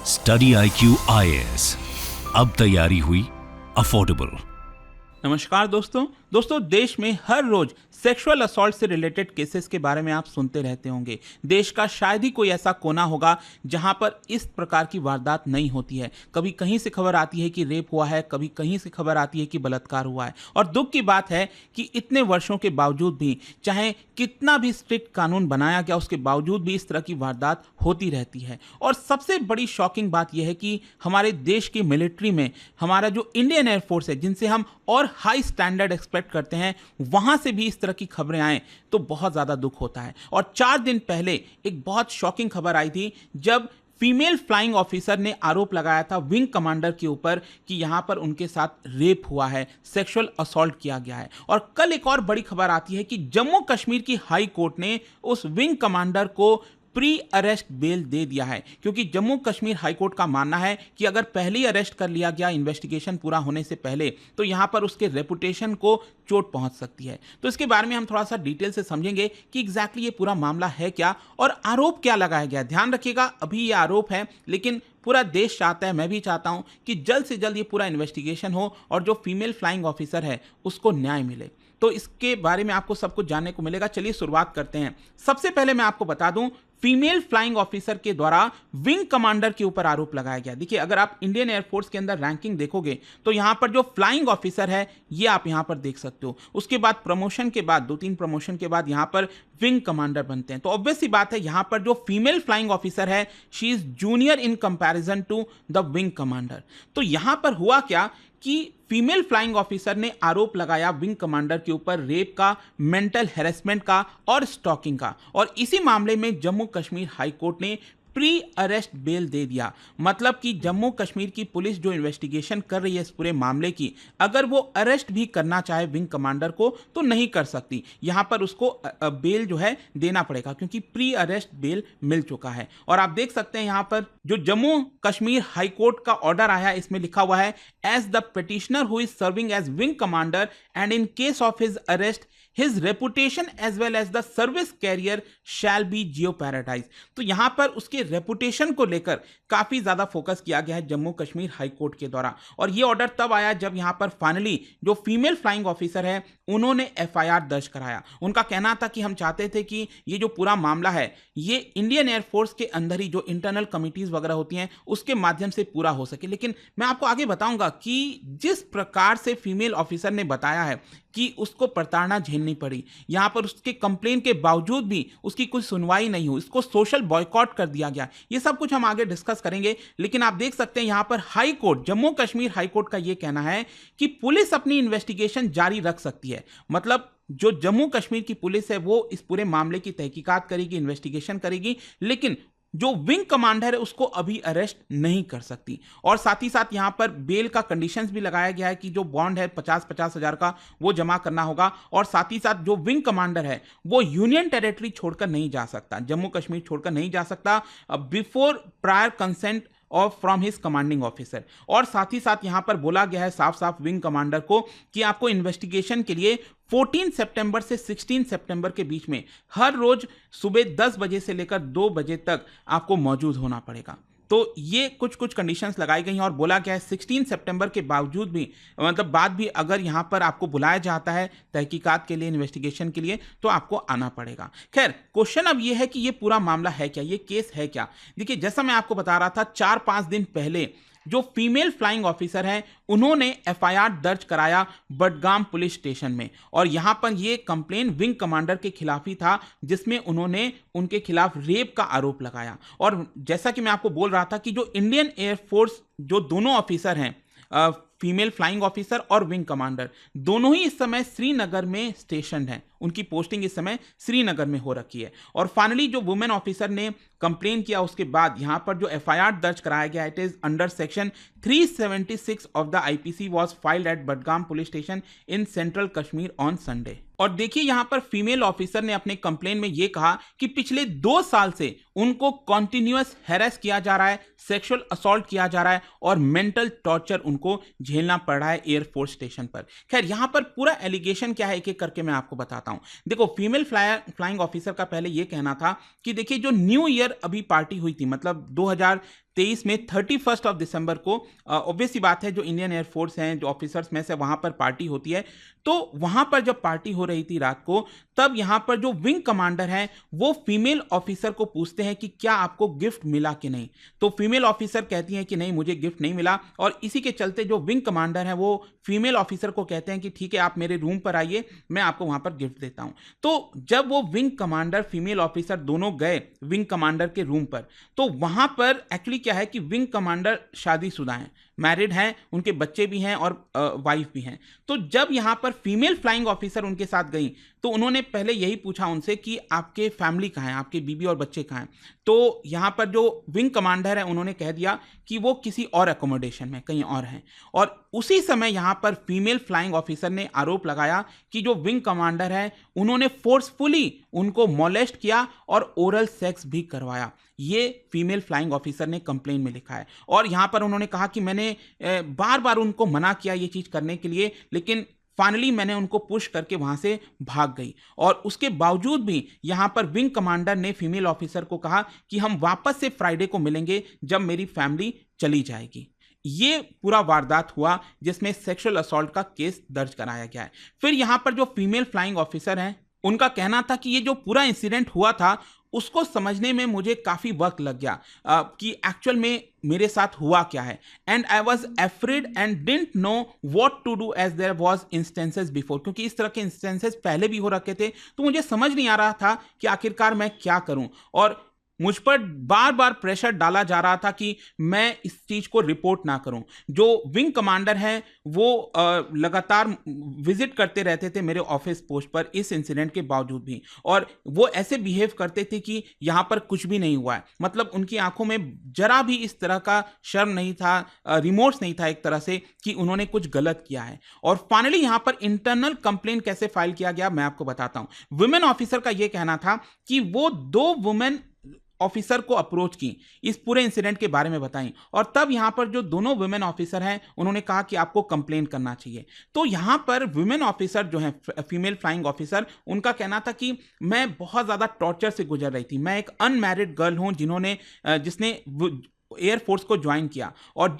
Study IQ IAS, अब तैयारी हुई अफोर्डेबल। नमस्कार दोस्तों देश में हर रोज सेक्सुअल असॉल्ट से रिलेटेड केसेस के बारे में आप सुनते रहते होंगे। देश का शायद ही कोई ऐसा कोना होगा जहां पर इस प्रकार की वारदात नहीं होती है। कभी कहीं से खबर आती है कि रेप हुआ है, कभी कहीं से खबर आती है कि बलात्कार हुआ है। और दुख की बात है कि इतने वर्षों के बावजूद भी, चाहे कितना भी स्ट्रिक्ट कानून बनाया गया, उसके बावजूद भी इस तरह की वारदात होती रहती है। और सबसे बड़ी शॉकिंग बात यह है कि हमारे देश की मिलिट्री में हमारा जो इंडियन एयरफोर्स है, जिनसे हम और हाई स्टैंडर्ड एक्सपेक्ट करते हैं, वहां से भी इस तरह की खबरें आए तो बहुत ज्यादा दुख होता है। और 4 दिन पहले एक बहुत शॉकिंग खबर आई थी जब फीमेल फ्लाइंग ऑफिसर ने आरोप लगाया था विंग कमांडर के ऊपर कि यहां पर उनके साथ रेप हुआ है, सेक्सुअल असॉल्ट किया गया है। और कल एक और बड़ी खबर आती है कि जम्मू कश्मीर की हाई कोर्ट ने उस विंग कमांडर को प्री अरेस्ट बेल दे दिया है, क्योंकि जम्मू कश्मीर हाईकोर्ट का मानना है कि अगर पहले ही अरेस्ट कर लिया गया इन्वेस्टिगेशन पूरा होने से पहले, तो यहां पर उसके रेपुटेशन को चोट पहुंच सकती है। तो इसके बारे में हम थोड़ा सा डिटेल से समझेंगे कि एग्जैक्टली ये पूरा मामला है क्या और आरोप क्या लगाया गया। ध्यान रखिएगा, अभी ये आरोप है, लेकिन पूरा देश चाहता है, मैं भी चाहता हूं कि जल्द से जल्द ये पूरा इन्वेस्टिगेशन हो और जो फीमेल फ्लाइंग ऑफिसर है उसको न्याय मिले। तो इसके बारे में आपको सब कुछ जानने को मिलेगा। चलिए शुरुआत करते हैं। सबसे पहले मैं आपको बता दूं, फीमेल फ्लाइंग ऑफिसर के द्वारा विंग कमांडर के ऊपर आरोप लगाया गया। देखिए, अगर आप इंडियन एयरफोर्स के अंदर रैंकिंग देखोगे तो यहां पर जो फ्लाइंग ऑफिसर है ये आप यहां पर देख सकते हो। उसके बाद प्रमोशन के बाद, 2-3 प्रमोशन के बाद यहां पर विंग कमांडर बनते हैं। तो ऑब्वियस सी बात है, यहां पर जो फीमेल फ्लाइंग ऑफिसर है, she is junior in comparison to the wing commander. तो यहां पर हुआ क्या कि फीमेल फ्लाइंग ऑफिसर ने आरोप लगाया विंग कमांडर के ऊपर रेप का, मेंटल हैरेसमेंट का और स्टॉकिंग का। और इसी मामले में जम्मू कश्मीर हाई कोर्ट ने प्री अरेस्ट बेल दे दिया। मतलब कि जम्मू कश्मीर की पुलिस जो इन्वेस्टिगेशन कर रही है इस पूरे मामले की, अगर वो अरेस्ट भी करना चाहे विंग कमांडर को तो नहीं कर सकती। यहां पर उसको बेल जो है देना पड़ेगा, क्योंकि प्री अरेस्ट बेल मिल चुका है। और आप देख सकते हैं यहां पर जो जम्मू कश्मीर हाई कोर्ट का ऑर्डर आया है, इसमें लिखा हुआ है, as the petitioner who is serving as wing commander and in case of his arrest his reputation as well as the service career shall be jeopardized। तो यहां पर उसके रेपुटेशन को लेकर काफी ज्यादा फोकस किया गया है जम्मू कश्मीर हाई कोर्ट के द्वारा। और यह ऑर्डर तब आया जब यहां पर फाइनली जो फीमेल फ्लाइंग ऑफिसर है उन्होंने FIR दर्ज कराया। उनका कहना था कि हम चाहते थे कि ये जो पूरा मामला है ये इंडियन एयरफोर्स के अंदर ही जो इंटरनल कमिटीज वगैरह होती हैं उसके माध्यम से पूरा हो सके। लेकिन मैं आपको आगे बताऊंगा कि जिस प्रकार से फीमेल ऑफिसर ने बताया है कि उसको प्रताड़ना झेलनी पड़ी, यहां पर उसके कंप्लेन के बावजूद भी उसकी कोई सुनवाई नहीं हुई, इसको सोशल बॉयकॉट कर दिया गया, ये सब कुछ हम आगे डिस्कस करेंगे। लेकिन आप देख सकते हैं यहां पर high court, Jammu Kashmir high court का यह कहना है कि पुलिस अपनी इन्वेस्टिगेशन जारी रख सकती है। मतलब जो जम्मू कश्मीर की पुलिस है वो इस पूरे मामले की तहकीकात करेगी, इन्वेस्टिगेशन करेगी, लेकिन जो विंग कमांडर है उसको अभी अरेस्ट नहीं कर सकती। और साथ ही साथ यहां पर बेल का कंडीशंस भी लगाया गया है कि जो बॉन्ड है 50-50 हजार का वो जमा करना होगा। और साथ ही साथ जो विंग कमांडर है वो यूनियन टेरिटरी छोड़कर नहीं जा सकता, जम्मू कश्मीर छोड़कर नहीं जा सकता बिफोर प्रायर कंसेंट और फ्रॉम हिज कमांडिंग ऑफिसर। और साथ ही साथ यहां पर बोला गया है साफ साफ विंग कमांडर को कि आपको इन्वेस्टिगेशन के लिए 14 सितंबर से 16 सितंबर के बीच में हर रोज सुबह 10 बजे से लेकर 2 बजे तक आपको मौजूद होना पड़ेगा। तो ये कुछ कंडीशंस लगाई गई हैं और बोला गया है 16 सितंबर के बावजूद भी, मतलब बाद भी, अगर यहां पर आपको बुलाया जाता है तहकीकात के लिए, इन्वेस्टिगेशन के लिए, तो आपको आना पड़ेगा। खैर, क्वेश्चन अब ये है कि ये पूरा मामला है क्या, ये केस है क्या। देखिए, जैसा मैं आपको बता रहा था, 4-5 दिन पहले जो फीमेल फ्लाइंग ऑफिसर हैं उन्होंने FIR दर्ज कराया बडगाम पुलिस स्टेशन में। और यहां पर यह कंप्लेन विंग कमांडर के खिलाफ ही था, जिसमें उन्होंने उनके खिलाफ रेप का आरोप लगाया। और जैसा कि मैं आपको बोल रहा था कि जो इंडियन एयरफोर्स जो दोनों ऑफिसर हैं, फीमेल फ्लाइंग ऑफिसर और विंग कमांडर, दोनों ही इस समय श्रीनगर में स्टेशन हैं। उनकी पोस्टिंग इस समय श्रीनगर में हो रखी है। और फाइनली जो वुमेन ऑफिसर ने कंप्लेन किया उसके बाद यहां पर जो FIR दर्ज कराया गया, it is under section 376 of the IPC was filed at Budgam police station in central Kashmir on Sunday. और देखिए, यहां पर फीमेल ऑफिसर ने अपने कंप्लेन में यह कहा कि पिछले 2 साल से उनको कॉन्टिन्यूअस हैरेस किया जा रहा है, सेक्सुअल असॉल्ट किया जा रहा है और मेंटल टॉर्चर उनको झेलना पड़ रहा है एयरफोर्स स्टेशन पर। खैर, यहां पर पूरा एलिगेशन क्या है एक एक करके मैं आपको बताता हूं। देखो, फीमेल फ्लाइंग ऑफिसर का पहले यह कहना था कि देखिए, जो न्यू ईयर अभी पार्टी हुई थी, मतलब 2023 में 31 दिसंबर को ऑब्वियस सी बात है, जो इंडियन एयरफोर्स हैं, जो ऑफिसर्स में से वहाँ पर पार्टी होती है, तो वहाँ पर जब पार्टी हो रही थी रात को, तब यहाँ पर जो विंग कमांडर हैं वो फीमेल ऑफिसर को पूछते हैं कि क्या आपको गिफ्ट मिला कि नहीं। तो फीमेल ऑफिसर कहती हैं कि नहीं, मुझे गिफ्ट नहीं मिला, और इसी के चलते जो विंग कमांडर हैं वो फीमेल ऑफिसर को कहते हैं कि ठीक है, आप मेरे रूम पर आइए, मैं आपको वहाँ पर गिफ्ट देता हूँ। तो जब वो विंग कमांडर फीमेल ऑफिसर दोनों गए विंग कमांडर के रूम पर, तो वहाँ पर एक्चुअली क्या है कि विंग कमांडर शादीशुदा हैं, मैरिड हैं, उनके बच्चे भी हैं और वाइफ भी हैं। तो जब यहाँ पर फीमेल फ्लाइंग ऑफिसर उनके साथ गई, तो उन्होंने पहले यही पूछा उनसे कि आपके फैमिली कहाँ है, आपके बीबी और बच्चे कहाँ हैं। तो यहाँ पर जो विंग कमांडर है उन्होंने कह दिया कि वो किसी और अकोमोडेशन में कहीं और हैं। और उसी समय यहाँ पर फीमेल फ्लाइंग ऑफिसर ने आरोप लगाया कि जो विंग कमांडर है उन्होंने फोर्सफुली उनको मोलेस्ट किया और ओरल सेक्स भी करवाया। ये फीमेल फ्लाइंग ऑफिसर ने कंप्लेन में लिखा है। और यहाँ पर उन्होंने कहा कि मैंने बार बार उनको मना किया ये चीज़ करने के लिए, लेकिन फाइनली मैंने उनको पुश करके वहाँ से भाग गई। और उसके बावजूद भी यहाँ पर विंग कमांडर ने फीमेल ऑफिसर को कहा कि हम वापस से फ्राइडे को मिलेंगे जब मेरी फैमिली चली जाएगी। ये पूरा वारदात हुआ जिसमें सेक्सुअल असॉल्ट का केस दर्ज कराया गया है। फिर यहाँ पर जो फीमेल फ्लाइंग ऑफिसर हैं उनका कहना था कि ये जो पूरा इंसिडेंट हुआ था उसको समझने में मुझे काफ़ी वक्त लग गया कि एक्चुअल में मेरे साथ हुआ क्या है, and I was afraid and didn't know what to do as there was instances before, क्योंकि इस तरह के इंस्टेंसेस पहले भी हो रखे थे, तो मुझे समझ नहीं आ रहा था कि आखिरकार मैं क्या करूं। और मुझ पर बार बार प्रेशर डाला जा रहा था कि मैं इस चीज़ को रिपोर्ट ना करूं। जो विंग कमांडर हैं वो लगातार विजिट करते रहते थे मेरे ऑफिस पोस्ट पर इस इंसिडेंट के बावजूद भी, और वो ऐसे बिहेव करते थे कि यहाँ पर कुछ भी नहीं हुआ है। मतलब उनकी आंखों में जरा भी इस तरह का शर्म नहीं था, रिमोर्स नहीं था एक तरह से कि उन्होंने कुछ गलत किया है। और फाइनली यहाँ पर इंटरनल कंप्लेन कैसे फाइल किया गया मैं आपको बताता हूँ। वुमेन ऑफिसर का ये कहना था कि वो 2 वुमेन ऑफिसर को अप्रोच की, इस पूरे इंसिडेंट के बारे में बताई, और तब यहां पर जो दोनों वुमेन ऑफिसर हैं उन्होंने कहा कि आपको कंप्लेन करना चाहिए। तो यहां पर वुमेन ऑफिसर जो हैं, फीमेल फ्लाइंग ऑफिसर, उनका कहना था कि मैं बहुत ज़्यादा टॉर्चर से गुजर रही थी, मैं एक अनमैरिड गर्ल हूं जिसने एयरफोर्स को ज्वाइन किया, और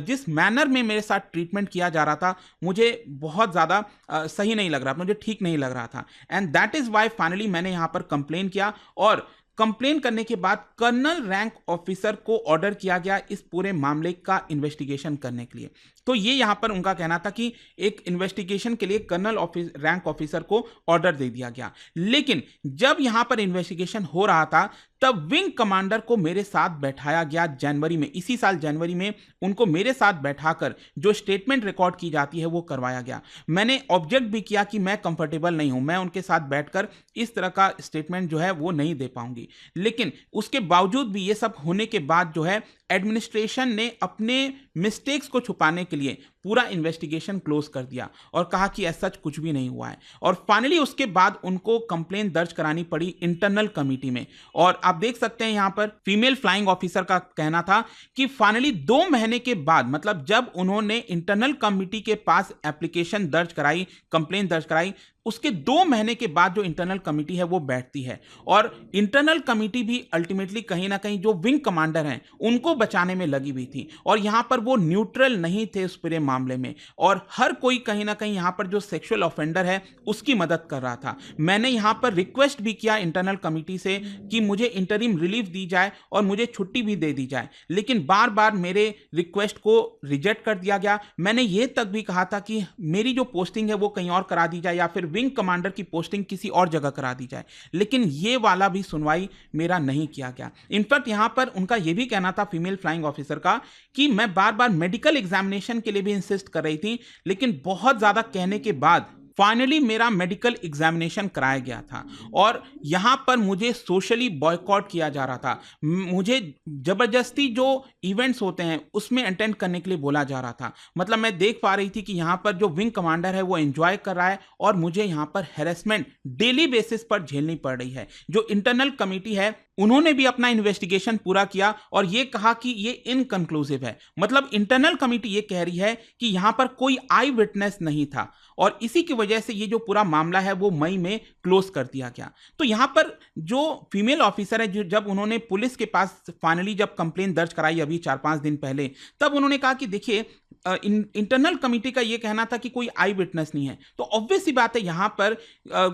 जिस मैनर में मेरे साथ ट्रीटमेंट किया जा रहा था मुझे बहुत ज़्यादा सही नहीं लग रहा था, मुझे ठीक नहीं लग रहा था, and that is why finally मैंने यहाँ पर कंप्लेन किया। और कंप्लेन करने के बाद कर्नल रैंक ऑफिसर को ऑर्डर किया गया इस पूरे मामले का इन्वेस्टिगेशन करने के लिए। तो ये यहाँ पर उनका कहना था कि एक इन्वेस्टिगेशन के लिए कर्नल रैंक ऑफिसर को ऑर्डर दे दिया गया। लेकिन जब यहाँ पर इन्वेस्टिगेशन हो रहा था तब विंग कमांडर को मेरे साथ बैठाया गया जनवरी में, इसी साल जनवरी में उनको मेरे साथ बैठाकर जो स्टेटमेंट रिकॉर्ड की जाती है वो करवाया गया। मैंने ऑब्जेक्ट भी किया कि मैं कंफर्टेबल नहीं हूं, मैं उनके साथ बैठकर इस तरह का स्टेटमेंट जो है वो नहीं दे पाऊंगी। लेकिन उसके बावजूद भी, ये सब होने के बाद जो है, एडमिनिस्ट्रेशन ने अपने मिस्टेक्स को छुपाने के लिए पूरा इन्वेस्टिगेशन क्लोज कर दिया और कहा कि ऐसा सच कुछ भी नहीं हुआ है। और फाइनली उसके बाद उनको कंप्लेंट दर्ज करानी पड़ी इंटरनल कमिटी में। और आप देख सकते हैं यहाँ पर फीमेल फ्लाइंग ऑफिसर का कहना था कि फाइनली 2 महीने के बाद, मतलब जब उन्होंने इंटरनल कमिटी के पास एप्लीकेशन दर्ज कराई, कंप्लेंट दर्ज कराई, उसके 2 महीने के बाद जो इंटरनल कमिटी है वो बैठती है। और इंटरनल कमिटी भी अल्टीमेटली कहीं ना कहीं जो विंग कमांडर हैं उनको बचाने में लगी हुई थी, और यहाँ पर वो न्यूट्रल नहीं थे उस पूरे मामले में, और हर कोई कहीं ना कहीं यहाँ पर जो सेक्सुअल ऑफेंडर है उसकी मदद कर रहा था। मैंने यहाँ पर रिक्वेस्ट भी किया इंटरनल कमिटी से कि मुझे इंटरिम रिलीफ दी जाए और मुझे छुट्टी भी दे दी जाए, लेकिन बार बार मेरे रिक्वेस्ट को रिजेक्ट कर दिया गया। मैंने ये तक भी कहा था कि मेरी जो पोस्टिंग है वो कहीं और करा दी जाए या फिर विंग कमांडर की पोस्टिंग किसी और जगह करा दी जाए, लेकिन ये वाला भी सुनवाई मेरा नहीं किया गया। इनफैक्ट यहां पर उनका यह भी कहना था फीमेल फ्लाइंग ऑफिसर का कि मैं बार बार मेडिकल एग्जामिनेशन के लिए भी इंसिस्ट कर रही थी, लेकिन बहुत ज्यादा कहने के बाद फाइनली मेरा मेडिकल एग्जामिनेशन कराया गया था, और यहाँ पर मुझे सोशली बॉयकॉट किया जा रहा था। मुझे जबरदस्ती जो इवेंट्स होते हैं उसमें अटेंड करने के लिए बोला जा रहा था। मतलब मैं देख पा रही थी कि यहाँ पर जो विंग कमांडर है वो एंजॉय कर रहा है और मुझे यहाँ पर हैरेसमेंट डेली बेसिस पर झेलनी पड़ रही है। जो इंटरनल कमिटी है उन्होंने भी अपना इन्वेस्टिगेशन पूरा किया और ये कहा कि ये इनकंक्लूसिव है। मतलब इंटरनल कमिटी ये कह रही है कि यहां पर कोई आई विटनेस नहीं था और इसी की वजह से ये जो पूरा मामला है वो मई में क्लोज कर दिया गया। तो यहां पर जो फीमेल ऑफिसर है, जो जब उन्होंने पुलिस के पास फाइनली जब कंप्लेन दर्ज कराई अभी 4-5 दिन पहले, तब उन्होंने कहा कि देखिए इंटरनल कमिटी का ये कहना था कि कोई आई विटनेस नहीं है। तो ऑब्वियस सी बात है, यहां पर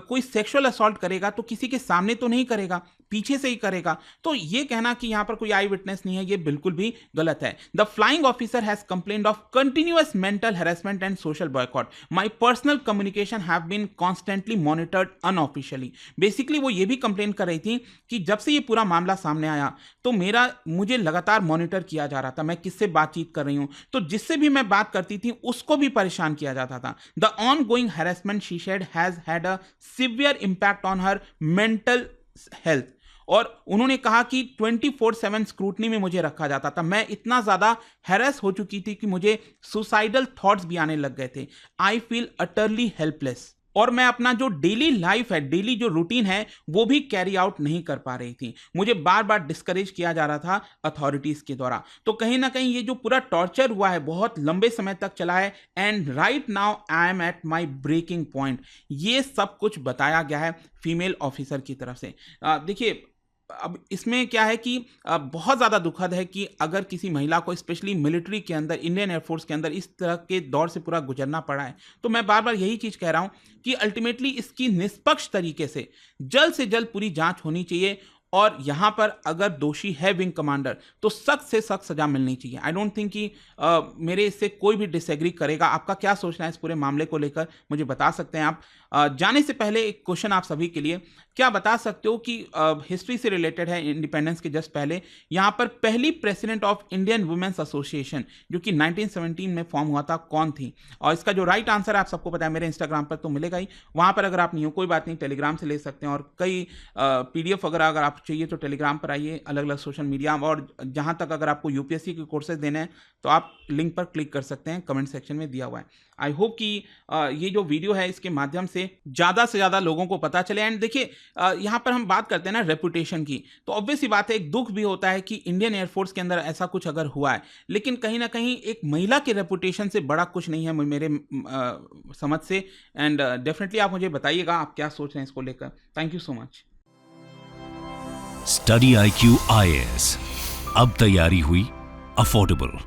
कोई सेक्सुअल असॉल्ट करेगा तो किसी के सामने तो नहीं करेगा, पीछे से ही करेगा। तो ये कहना कि यहां पर कोई आई विटनेस नहीं है, ये बिल्कुल भी गलत है। The flying officer has complained of continuous mental harassment and social boycott. My personal communication have been constantly monitored unofficially. Basically वो ये भी कंप्लेन कर रही थी कि जब से ये पूरा मामला सामने आया तो मुझे लगातार मॉनिटर किया जा रहा था, मैं किससे बातचीत कर रही हूं, तो जिससे भी मैं बात करती थी उसको भी परेशान किया जाता था। The on going harassment she said has had a severe impact on her mental health. और उन्होंने कहा कि 24/7 स्क्रूटनी में मुझे रखा जाता था, मैं इतना ज्यादा हैरेस हो चुकी थी कि मुझे सुसाइडल थॉट्स भी आने लग गए थे। I feel utterly helpless. और मैं अपना जो डेली लाइफ है, डेली जो रूटीन है, वो भी कैरी आउट नहीं कर पा रही थी। मुझे बार बार डिस्करेज किया जा रहा था अथॉरिटीज के द्वारा। तो कहीं ना कहीं ये जो पूरा टॉर्चर हुआ है बहुत लंबे समय तक चला है। And right now I am at my breaking point. ये सब कुछ बताया गया है फीमेल ऑफिसर की तरफ से। देखिए, अब इसमें क्या है कि बहुत ज़्यादा दुखद है कि अगर किसी महिला को स्पेशली मिलिट्री के अंदर, इंडियन एयरफोर्स के अंदर इस तरह के दौर से पूरा गुजरना पड़ा है। तो मैं बार बार यही चीज़ कह रहा हूं कि अल्टीमेटली इसकी निष्पक्ष तरीके से जल्द से जल्द पूरी जांच होनी चाहिए और यहां पर अगर दोषी है विंग कमांडर तो सख्त से सख्त सजा मिलनी चाहिए। आई डोंट थिंक कि मेरे इससे कोई भी डिसएग्री करेगा। आपका क्या सोचना है इस पूरे मामले को लेकर, मुझे बता सकते हैं आप। जाने से पहले एक क्वेश्चन आप सभी के लिए, क्या बता सकते हो कि हिस्ट्री से रिलेटेड है, इंडिपेंडेंस के जस्ट पहले यहां पर पहली president of Indian women's association जो कि 1917 में फॉर्म हुआ था, कौन थी? और इसका जो राइट आंसर है आप सबको पता है, मेरे इंस्टाग्राम पर तो मिलेगा ही। वहां पर अगर आप नहीं हो कोई बात नहीं, टेलीग्राम से ले सकते हैं और कई PDF वगैरह अगर आप चाहिए तो टेलीग्राम पर आइए, अलग अलग सोशल मीडिया। और जहां तक अगर आपको यूपीएससी के कोर्सेज देने हैं तो आप लिंक पर क्लिक कर सकते हैं, कमेंट सेक्शन में दिया हुआ है। आई होप कि ये जो वीडियो है इसके माध्यम से ज़्यादा लोगों को पता चले। एंड देखिए, यहाँ पर हम बात करते हैं ना रेपुटेशन की, तो ऑब्वियस सी बात है, एक दुख भी होता है कि इंडियन एयरफोर्स के अंदर ऐसा कुछ अगर हुआ है, लेकिन कहीं ना कहीं एक महिला के रेपुटेशन से बड़ा कुछ नहीं है मेरे समझ से। एंड डेफिनेटली आप मुझे बताइएगा आप क्या सोच रहे हैं इसको लेकर। Thank you so much. Study IQ IAS, अब तैयारी हुई अफोर्डेबल।